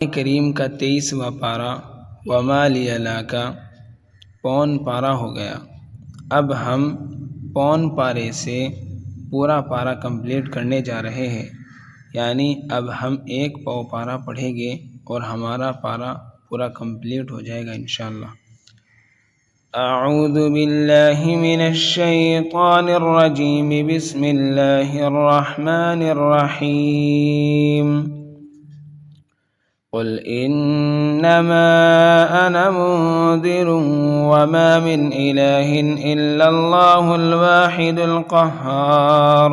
करीम का 23वां पारा वमा लिया लाका पौन पारा हो गया। अब हम पौन पारे से पूरा पारा कंप्लीट करने जा रहे हैं, यानी अब हम एक पौ पारा पढ़ेंगे और हमारा पारा पूरा कंप्लीट हो जाएगा इंशाअल्लाह। अऊज़ु बिल्लाहि मिनश शैतानिर रजीम, बिस्मिल्लाहिर रहमानिर रहीम। क़ुल इन्नमा अना मुन्ज़िरुन वमा मिन इलाहिन इल्लल्लाहुल वाहिदुल क़ह्हार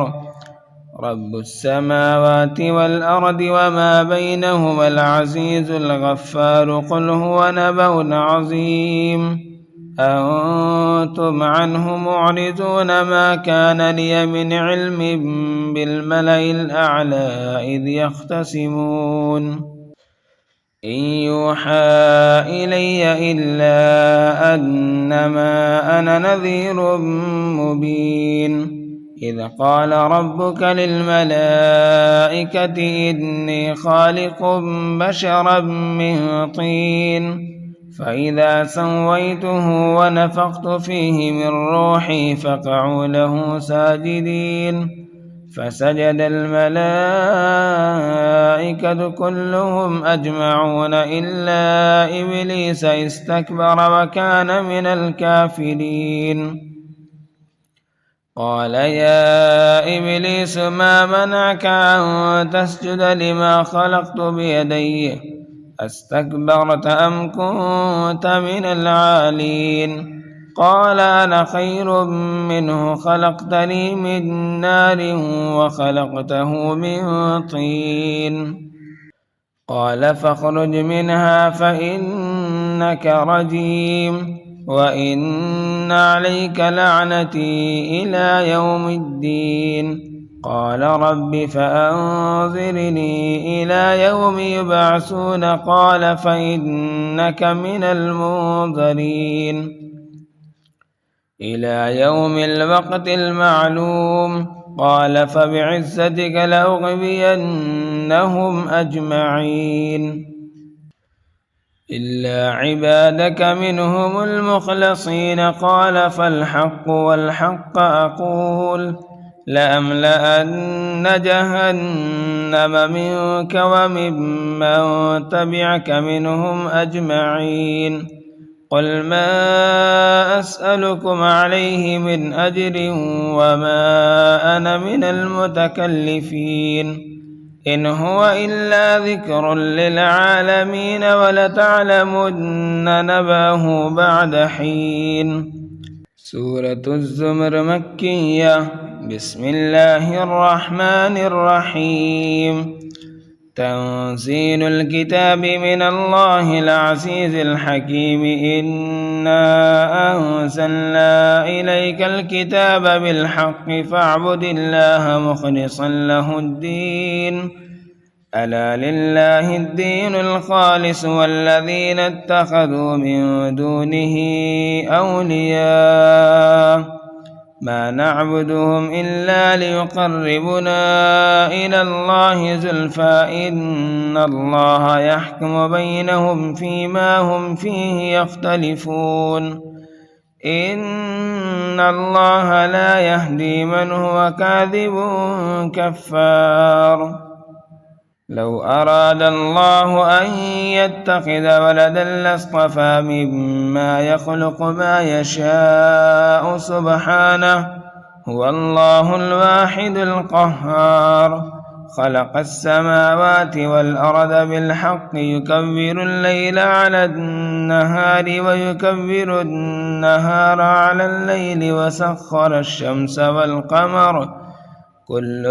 रब्बुस समावाति वल अर्दि वमा बैनहुमल अज़ीज़ुल गफ़्फ़ार क़ुल हुवा नबउन अज़ीम अंतुम अन्हु मुअरिज़ून मा कान लिय मिन इल्मिन बिल मलइल अअला इज़ यख़्तसिमून इन यूहा इलैया इल्ला अन्नमा अना नज़ीरुम मुबीन इज़ क़ाल रब्बुका लिल मलाइकति इन्नी ख़ालिक़ुम बशरम मिन तीन फ़इज़ा सव्वय्तुहु वनफ़ख़्तु फ़ीहि मिन रूही फ़क़अू लहू साजिदीन फसजद الملائكة كلهم أجمعون إلا إبليس استكبر وكان من الكافرين قال يا إبليس ما منعك أن تسجد لما خلقت بيدي استكبرت أم كنت من العالين قال أنا خير منه خلقتني من نار وخلقته من طين قال فاخرج منها فإنك رجيم وإن عليك لعنتي إلى يوم الدين قال رب فأنظرني إلى يوم يبعثون قال فإنك من المنظرين إلى يوم الوقت المعلوم قال فبعزتك لأغوينهم أجمعين إلا عبادك منهم المخلصين قال فالحق والحق أقول لأملأن جهنم منك وممن تبعك منهم أجمعين قل ما أسألكم عليه من أجر وما أنا من المتكلفين إن هو إلا ذكر للعالمين ولتعلمن نبأه بعد حين سورة الزمر مكية بسم الله الرحمن الرحيم تنزيل الكتاب من الله العزيز الحكيم إنا أنزلنا إليك الكتاب بالحق فاعبد الله مخلصا له الدين ألا لله الدين الخالص والذين اتخذوا من دونه أولياء ما نعبدهم إلا ليقربنا إلى الله زلفى إن الله يحكم بينهم فيما هم فيه يختلفون إن الله لا يهدي من هو كاذب كفار لو أراد الله أن يتخذ ولدا لاصطفى مما يخلق ما يشاء سبحانه هو الله الواحد القهار خلق السماوات والأرض بالحق يكبر الليل على النهار ويكبر النهار على الليل وسخر الشمس والقمر كل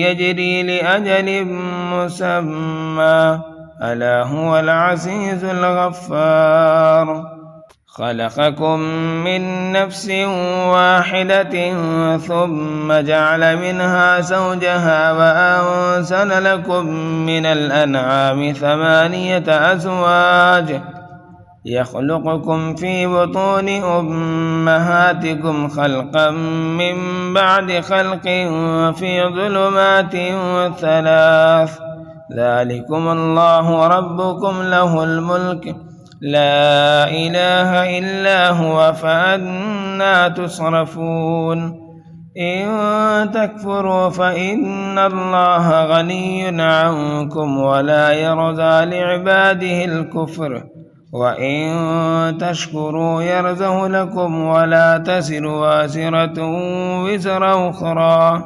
يجري لأجل مسمى ألا هو العزيز الغفار خلقكم من نفس واحدة ثم جعل منها زوجها وأنزل لكم من الأنعام 8 أزواج يخلقكم في بطون أمهاتكم خلقا من بعد خلق في ظلمات 3 ذلكم الله ربكم له الملك لا إله إلا هو فأنى تصرفون إن تكفروا فإن الله غني عنكم ولا يرضى لعباده الكفر وإن تشكروا يرضه لكم ولا تزر وازرة وزر أخرى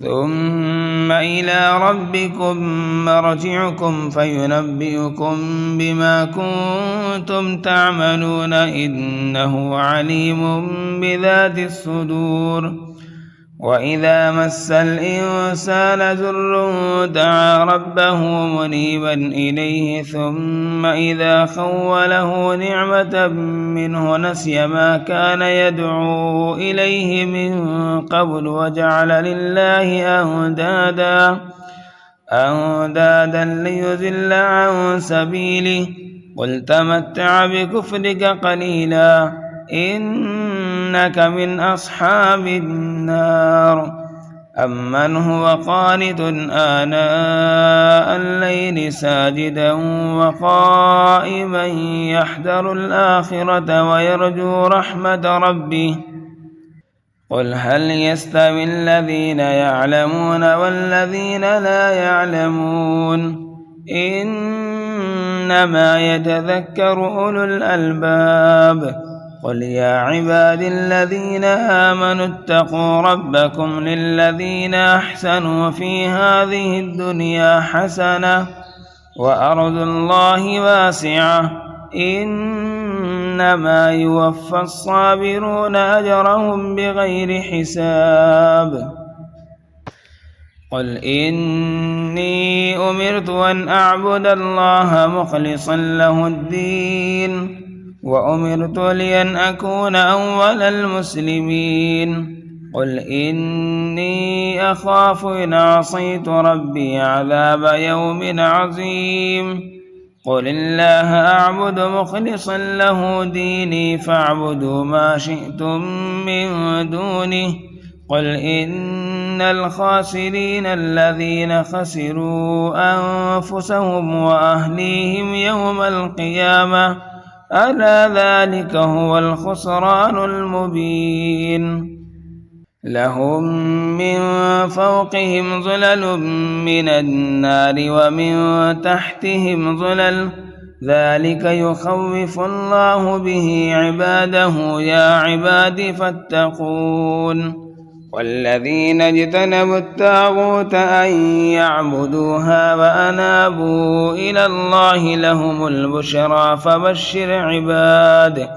ثم إلى ربكم مرجعكم فينبئكم بما كنتم تعملون إنه عليم بذات الصدور وإذا مس الإنسان ضر دعا ربه منيبا إليه ثم إذا خوله نعمة منه نسي ما كان يدعو إليه من قبل وجعل لله أندادا ليضل عن سبيله قل تمتع بكفرك قليلا إنك من أصحاب النار أمن هو قانت آناء الليل ساجدا وقائما يحذر الآخرة ويرجو رحمة ربه قل هل يستوي الذين يعلمون والذين لا يعلمون إنما يتذكر أولو الألباب قل يا عبادي الذين آمنوا اتقوا ربكم للذين أحسنوا في هذه الدنيا حسنة وأرض الله واسعة إنما يوفى الصابرون أجرهم بغير حساب قل إني أمرت أن أعبد الله مخلصا له الدين وأمرت لأن أكون أول المسلمين قل إني أخاف إن عصيت ربي عذاب يوم عظيم قل الله أعبد مخلصا له ديني فاعبدوا ما شئتم من دونه قل إن الخاسرين الذين خسروا أنفسهم وأهليهم يوم القيامة ألا ذلك هو الخسران المبين لهم من فوقهم ظلل من النار ومن تحتهم ظلل ذلك يخوف الله به عباده يا عباد فاتقون والذين اجتنبوا الطاغوت أن يعبدوها وأنابوا إلى الله لهم البشرى فبشر عباد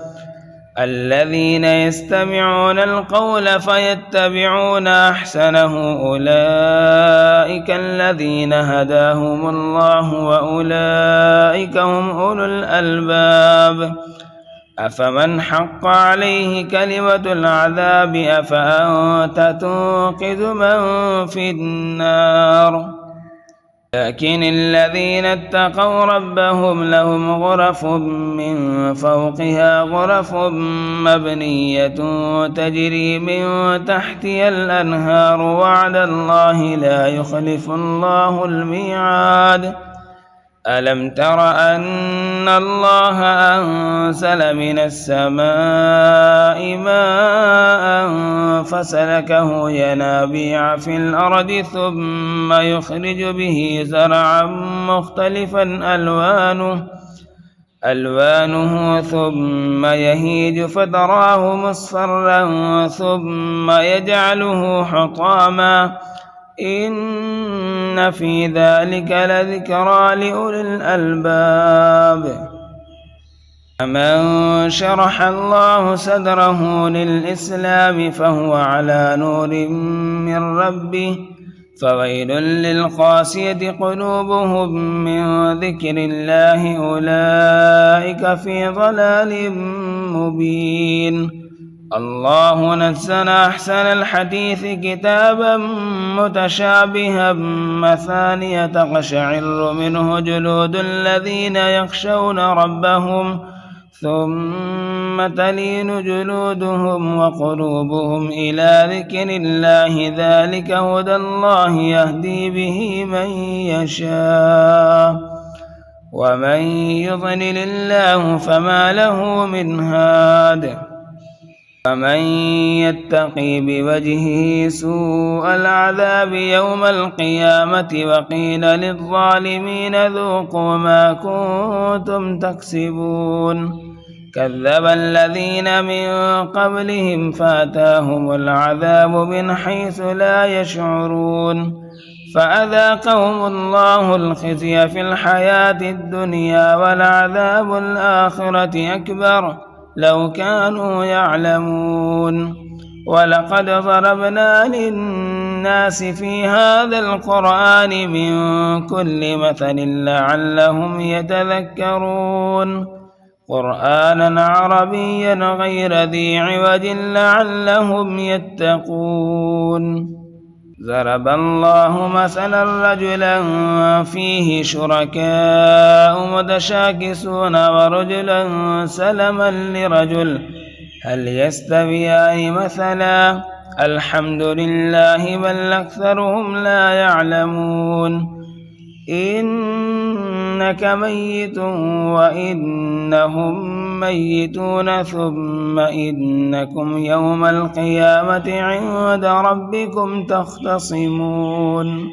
الذين يستمعون القول فيتبعون أحسنه أولئك الذين هداهم الله وأولئك هم أولو الألباب أفمن حق عليه كلمة العذاب أفأنت تنقذ من في النار لكن الذين اتقوا ربهم لهم غرف من فوقها غرف مبنية تجري من تحتها الأنهار وعد الله لا يخلف الله الميعاد ألم تر أن الله أنزل من السماء ماء فسلكه ينابيع في الأرض ثم يخرج به زرعا مختلفا ألوانه ثم يهيج فتراه مصفرا ثم يجعله حطاما إن في ذلك لذكرى لأولي الألباب من شرح الله صدره للإسلام فهو على نور من ربه فويل للقاسية قلوبهم من ذكر الله أولئك في ضلال مبين الله نزل أحسن الحديث كتابا متشابها مثانية تقشعر منه جلود الذين يخشون ربهم ثم تلين جلودهم وقلوبهم إلى ذكر الله ذلك هدى الله يهدي به من يشاء ومن يضلل الله فما له من هاد ومن يتقي بوجهه سوء العذاب يوم القيامة وقيل للظالمين ذوقوا ما كنتم تكسبون كذب الذين من قبلهم فأتاهم العذاب من حيث لا يشعرون فأذاقهم الله الخزي في الحياة الدنيا ولعذاب الآخرة أكبر لو كانوا يعلمون ولقد ضربنا للناس في هذا القرآن من كل مثل لعلهم يتذكرون قرآنا عربيا غير ذي عوج لعلهم يتقون ضرب الله مثلا رجلا فيه شركاء متشاكسون ورجلا سلما لرجل هل يستويان مثلا الحمد لله بل أكثرهم لا يعلمون إنك ميت وإنهم ميتون ثم إنكم يوم القيامة عند ربكم تختصمون